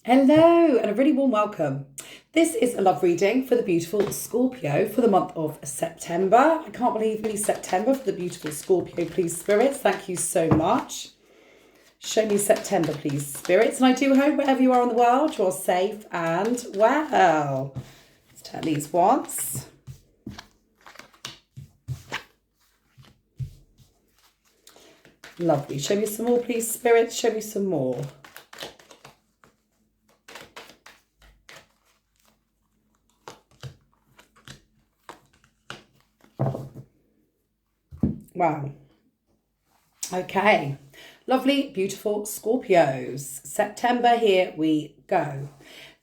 Hello and a really warm welcome. This is a love reading for the beautiful Scorpio for the month of September. I can't believe it's September for the beautiful Scorpio, please spirits. Thank you so much. Show me September, please spirits. And I do hope wherever you are in the world, you're safe and well. Let's turn these once. Lovely. Show me some more, please spirits. Show me some more. Wow. Okay. Lovely, beautiful Scorpios. September, here we go.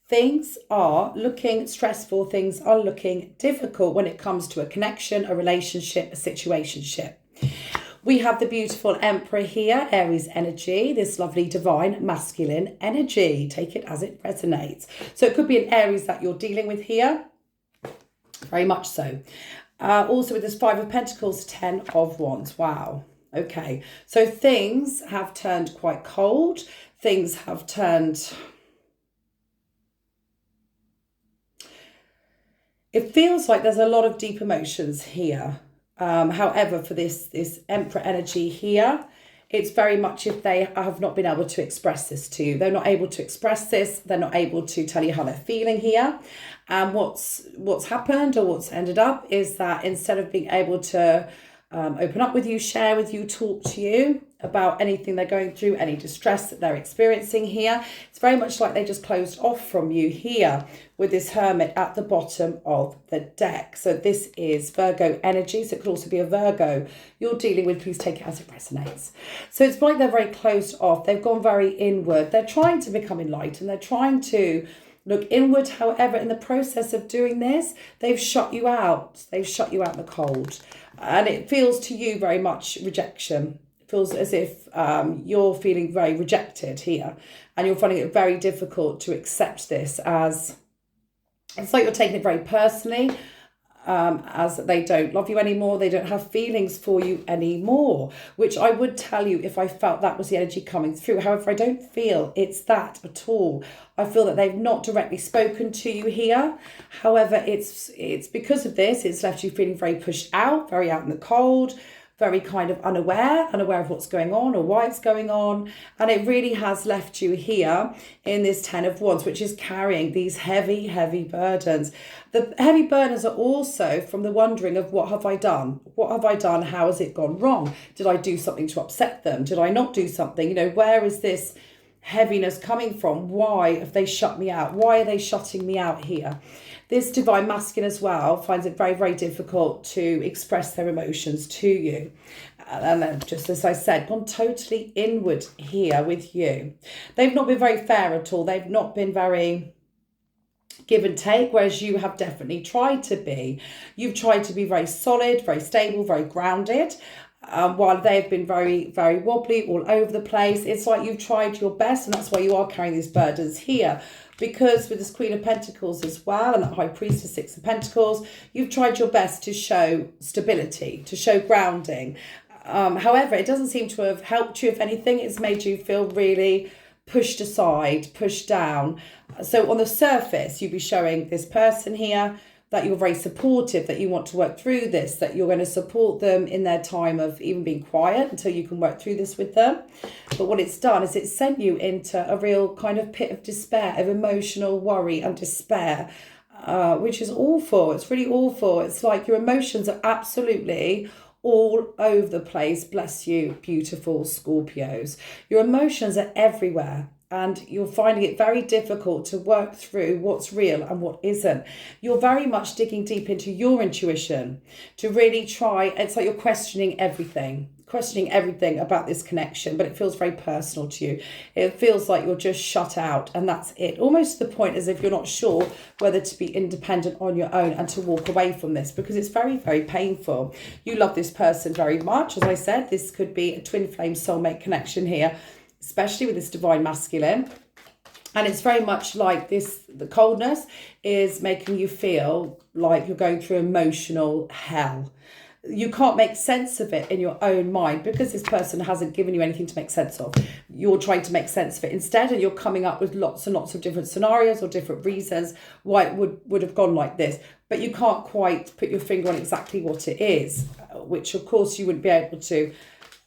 Things are looking stressful. Things are looking difficult when it comes to a connection, a relationship, a situationship. We have the beautiful Emperor here, Aries energy, this lovely divine masculine energy. Take it as it resonates. So it could be an Aries that you're dealing with here. Very much so. Also with this Five of Pentacles, Ten of Wands. Wow. Okay. So things have turned quite cold. Things have turned... It feels like there's a lot of deep emotions here. However, for this Emperor energy here, it's very much if they have not been able to express this to you. They're not able to express this. They're not able to tell you how they're feeling here. And what's happened or what's ended up is that instead of being able to open up with you, share with you, talk to you about anything they're going through, any distress that they're experiencing here, it's very much like they just closed off from you here with this Hermit at the bottom of the deck. So this is Virgo energy. So it could also be a Virgo you're dealing with. Please take it as it resonates. So it's like they're very closed off. They've gone very inward. They're trying to become enlightened. They're trying to look inward. However, in the process of doing this, they've shut you out. They've shut you out in the cold. And it feels to you very much rejection. It feels as if you're feeling very rejected here. And you're finding it very difficult to accept this as... It's like you're taking it very personally, as they don't love you anymore. They don't have feelings for you anymore, which I would tell you if I felt that was the energy coming through. However, I don't feel it's that at all. I feel that they've not directly spoken to you here. However, it's because of this, it's left you feeling very pushed out, very out in the cold, very kind of unaware of what's going on or why it's going on. And it really has left you here in this Ten of Wands, which is carrying these heavy, heavy burdens. The heavy burdens are also from the wondering of what have I done? What have I done? How has it gone wrong? Did I do something to upset them? Did I not do something? You know, where is this heaviness coming from? Why have they shut me out? Why are they shutting me out here? This divine masculine as well finds it very, very difficult to express their emotions to you. And then, just as I said, gone totally inward here with you. They've not been very fair at all. They've not been very give and take, whereas you have definitely tried to be. You've tried to be very solid, very stable, very grounded. While they've been very, very wobbly, all over the place. It's like you've tried your best, and that's why you are carrying these burdens here. Because with this Queen of Pentacles as well, and that High Priestess, Six of Pentacles, you've tried your best to show stability, to show grounding. However, it doesn't seem to have helped you. If anything, it's made you feel really pushed aside, pushed down. So on the surface, you'd be showing this person here that you're very supportive, that you want to work through this, that you're going to support them in their time of even being quiet until you can work through this with them. But what it's done is it's sent you into a real kind of pit of despair, of emotional worry and despair, which is awful. It's really awful. It's like your emotions are absolutely all over the place. Bless you, beautiful Scorpios. Your emotions are everywhere. And you're finding it very difficult to work through what's real and what isn't. You're very much digging deep into your intuition to really try. It's like you're questioning everything about this connection, but it feels very personal to you. It feels like you're just shut out, and that's it. Almost to the point as if you're not sure whether to be independent on your own and to walk away from this, because it's very, very painful. You love this person very much. As I said, this could be a twin flame soulmate connection here, especially with this divine masculine. And it's very much like this, the coldness is making you feel like you're going through emotional hell. you can't make sense of it in your own mind because this person hasn't given you anything to make sense of. You're trying to make sense of it instead, and you're coming up with lots and lots of different scenarios or different reasons why it would have gone like this. But you can't quite put your finger on exactly what it is, which of course you wouldn't be able to.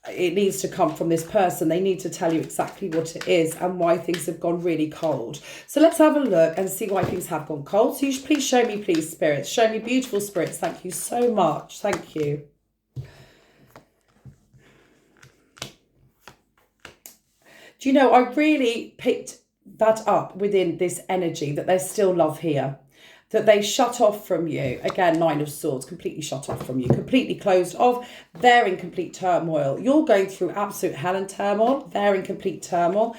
It needs to come from this person. They need to tell you exactly what it is and why things have gone really cold. So let's have a look and see why things have gone cold. So you should please show me, please, spirits. Show me, beautiful spirits. Thank you so much. Thank you. Do you know, I really picked that up within this energy, that there's still love here. That they shut off from you. Again, Nine of Swords, completely shut off from you, completely closed off. They're in complete turmoil. You're going through absolute hell and turmoil. They're in complete turmoil.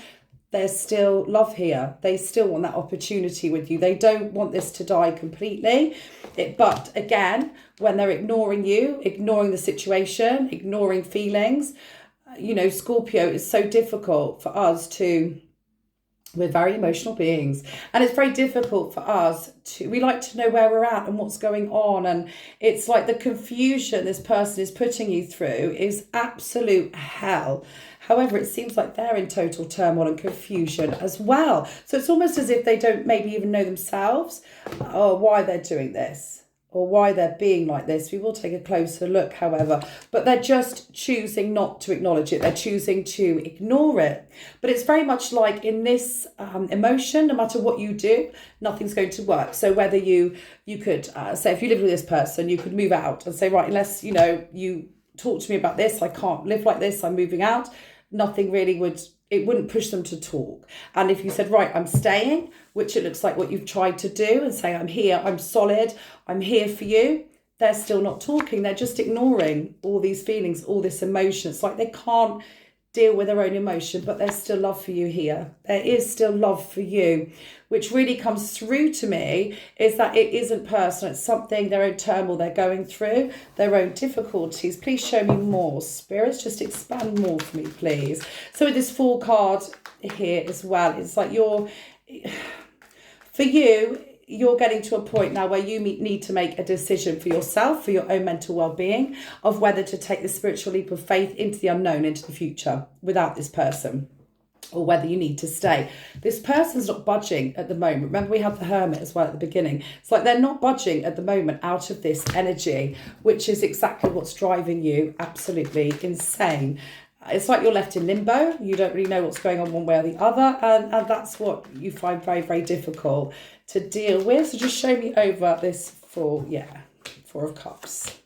There's still love here. They still want that opportunity with you. They don't want this to die completely. But again, when they're ignoring you, ignoring the situation, ignoring feelings, you know, Scorpio, is so difficult for us to... We're very emotional beings, and it's very difficult for us to, we like to know where we're at and what's going on, and it's like the confusion this person is putting you through is absolute hell. However, it seems like they're in total turmoil and confusion as well. So it's almost as if they don't maybe even know themselves or why they're doing this, or why they're being like this. We will take a closer look, however, but they're just choosing not to acknowledge it. They're choosing to ignore it. But it's very much like in this emotion, no matter what you do, nothing's going to work. So whether you could say, if you live with this person, you could move out and say, right, unless, you know, you talk to me about this, I can't live like this, I'm moving out. Nothing really would, it wouldn't push them to talk. And if you said, right, I'm staying, which it looks like what you've tried to do, and say, I'm here, I'm solid, I'm here for you, they're still not talking. They're just ignoring all these feelings, all this emotion. It's like they can't deal with their own emotion, but there's still love for you here. There is still love for you, which really comes through to me is that it isn't personal. It's something, their own turmoil they're going through, their own difficulties. Please show me more, spirits. Just expand more for me, please. So with this Fool card here as well, it's like for you, you're getting to a point now where you need to make a decision for yourself, for your own mental well-being, of whether to take the spiritual leap of faith into the unknown, into the future, without this person, or whether you need to stay. This person's not budging at the moment. Remember, we had the Hermit as well at the beginning. It's like they're not budging at the moment out of this energy, which is exactly what's driving you absolutely insane. It's like you're left in limbo. You don't really know what's going on one way or the other. And that's what you find very, very difficult to deal with. So just show me over this Four of Cups.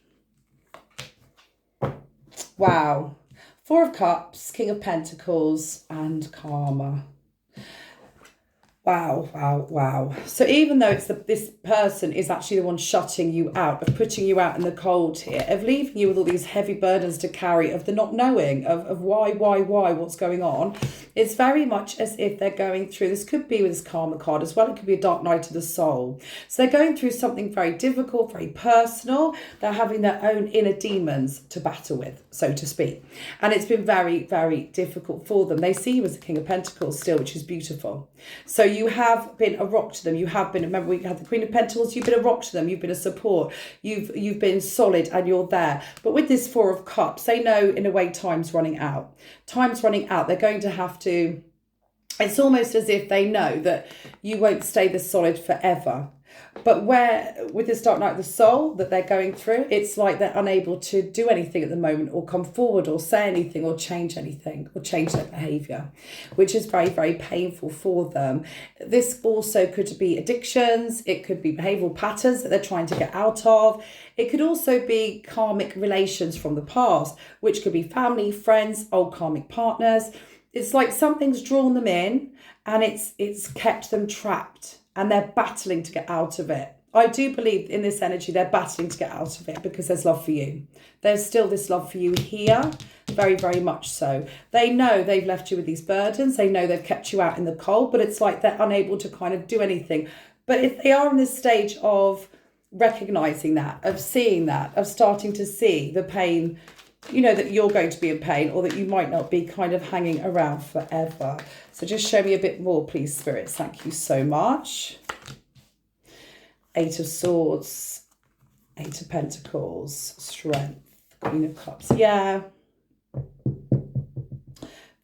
Wow. Four of Cups, King of Pentacles, and Karma. Wow, wow, wow. So even though it's this person is actually the one shutting you out, of putting you out in the cold here, of leaving you with all these heavy burdens to carry, of the not knowing, of why, what's going on, it's very much as if they're going through, this could be with this Karma card as well, it could be a dark night of the soul. So they're going through something very difficult, very personal. They're having their own inner demons to battle with, so to speak. And it's been very, very difficult for them. They see you as the King of Pentacles still, which is beautiful. So you have been a rock to them. You have been, remember we had the Queen of Pentacles, you've been a rock to them. You've been a support. You've been solid and you're there. But with this Four of Cups, they know in a way time's running out. Time's running out. They're going to have to, it's almost as if they know that you won't stay this solid forever. But where, with this dark night of the soul that they're going through, it's like they're unable to do anything at the moment, or come forward, or say anything, or change anything, or change their behaviour, which is very, very painful for them. This also could be addictions. It could be behavioural patterns that they're trying to get out of. It could also be karmic relations from the past, which could be family, friends, old karmic partners. It's like something's drawn them in, and it's kept them trapped. And they're battling to get out of it. I do believe in this energy, they're battling to get out of it because there's love for you. There's still this love for you here, very, very much so. They know they've left you with these burdens. They know they've kept you out in the cold, but it's like they're unable to kind of do anything. But if they are in this stage of recognizing that, of seeing that, of starting to see the pain, you know, that you're going to be in pain, or that you might not be kind of hanging around forever. So just show me a bit more, please, spirits. Thank you so much. Eight of Swords, Eight of Pentacles, Strength, Queen of Cups. Yeah.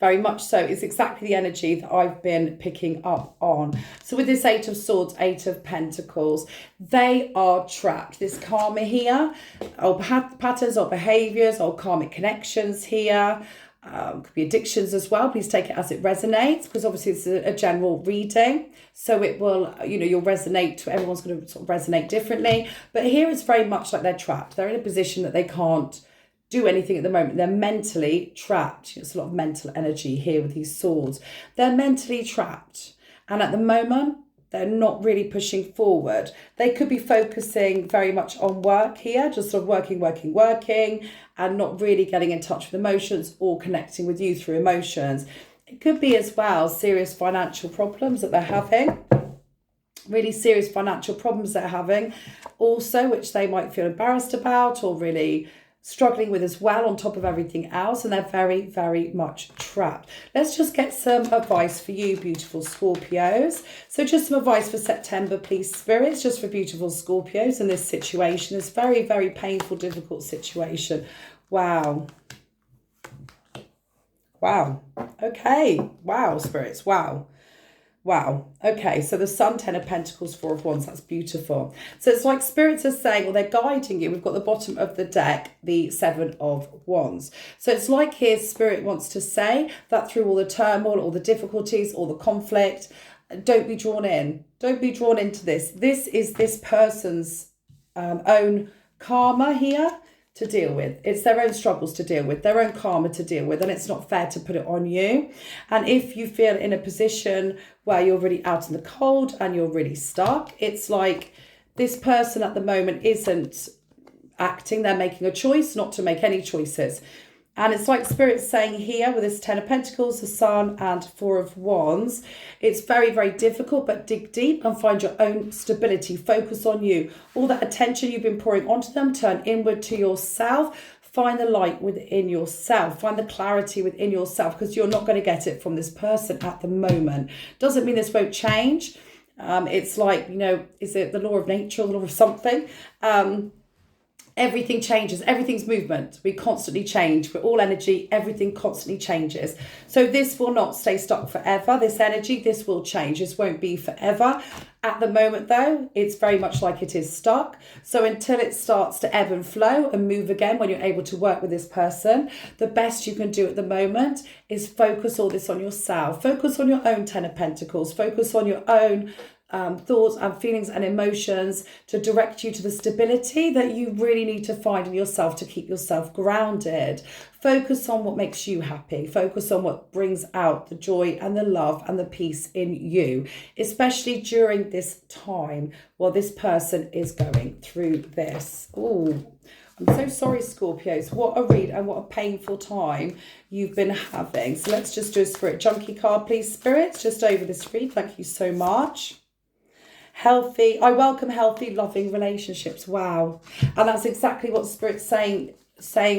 Very much so. It's exactly the energy that I've been picking up on. So with this Eight of Swords, Eight of Pentacles, they are trapped. This karma here, old patterns, old behaviours, old karmic connections here. Could be addictions as well. Please take it as it resonates, because obviously it's a general reading. So it will, you'll resonate. Everyone's going to sort of resonate differently. But here it's very much like they're trapped. They're in a position that they can't do anything at the moment. They're mentally trapped. It's a lot of mental energy here with these swords. They're mentally trapped. And at the moment, they're not really pushing forward. They could be focusing very much on work here, just sort of working, and not really getting in touch with emotions or connecting with you through emotions. It could be as well serious financial problems that they're having. Really serious financial problems they're having also, which they might feel embarrassed about or really struggling with as well on top of everything else, and they're very, very much trapped. Let's just get some advice for you, beautiful Scorpios. So just some advice for September, please, spirits, just for beautiful Scorpios in this situation, this very, very painful, difficult situation. Wow. Wow. Okay. Wow, spirits. Wow. Wow. Okay, so the Sun, Ten of Pentacles, Four of Wands, that's beautiful. So it's like spirits are saying, well, they're guiding you. We've got the bottom of the deck, the Seven of Wands. So it's like here, Spirit wants to say that through all the turmoil, all the difficulties, all the conflict, don't be drawn in. Don't be drawn into this. This is this person's own karma here to deal with. It's their own struggles to deal with, their own karma to deal with, and it's not fair to put it on you. And if you feel in a position where you're really out in the cold and you're really stuck, it's like this person at the moment isn't acting, they're making a choice not to make any choices. And it's like Spirit's saying here with this Ten of Pentacles, the Sun and Four of Wands, it's very, very difficult, but dig deep and find your own stability. Focus on you. All that attention you've been pouring onto them, turn inward to yourself. Find the light within yourself. Find the clarity within yourself, because you're not going to get it from this person at the moment. Doesn't mean this won't change. It's like, is it the law of nature or the law of something? Everything changes. Everything's movement. We constantly change. We're all energy. Everything constantly changes. So this will not stay stuck forever. This energy, this will change. This won't be forever. At the moment, though, it's very much like it is stuck. So until it starts to ebb and flow and move again, when you're able to work with this person, the best you can do at the moment is focus all this on yourself. Focus on your own Ten of Pentacles. Focus on your own thoughts and feelings and emotions to direct you to the stability that you really need to find in yourself to keep yourself grounded. Focus on what makes you happy. Focus on what brings out the joy and the love and the peace in you, especially during this time while this person is going through this. Oh, I'm so sorry, Scorpios. What a read and what a painful time you've been having. So let's just do a Spirit Junkie card, please, Spirits, just over this read. Thank you so much. Healthy. I welcome healthy, loving relationships. Wow. And that's exactly what Spirit's saying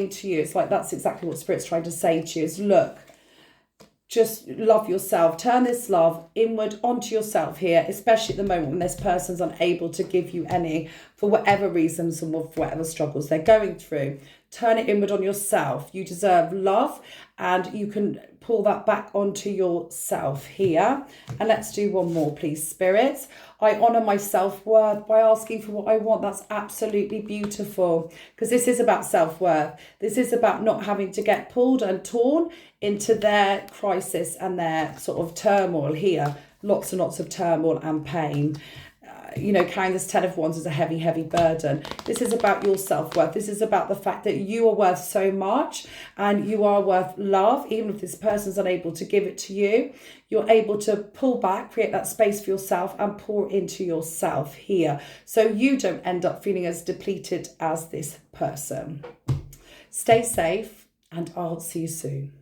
to you. It's like that's exactly what Spirit's trying to say to you is, look, just love yourself. Turn this love inward onto yourself here, especially at the moment when this person's unable to give you any for whatever reasons and for whatever struggles they're going through. Turn it inward on yourself. You deserve love, and you can pull that back onto yourself here. And let's do one more, please, Spirits. I honour my self-worth by asking for what I want. That's absolutely beautiful, because this is about self-worth. This is about not having to get pulled and torn into their crisis and their sort of turmoil here. Lots and lots of turmoil and pain. Carrying this Ten of Wands is a heavy, heavy burden. This is about your self-worth. This is about the fact that you are worth so much and you are worth love. Even if this person's unable to give it to you, you're able to pull back, create that space for yourself and pour into yourself here. So you don't end up feeling as depleted as this person. Stay safe, and I'll see you soon.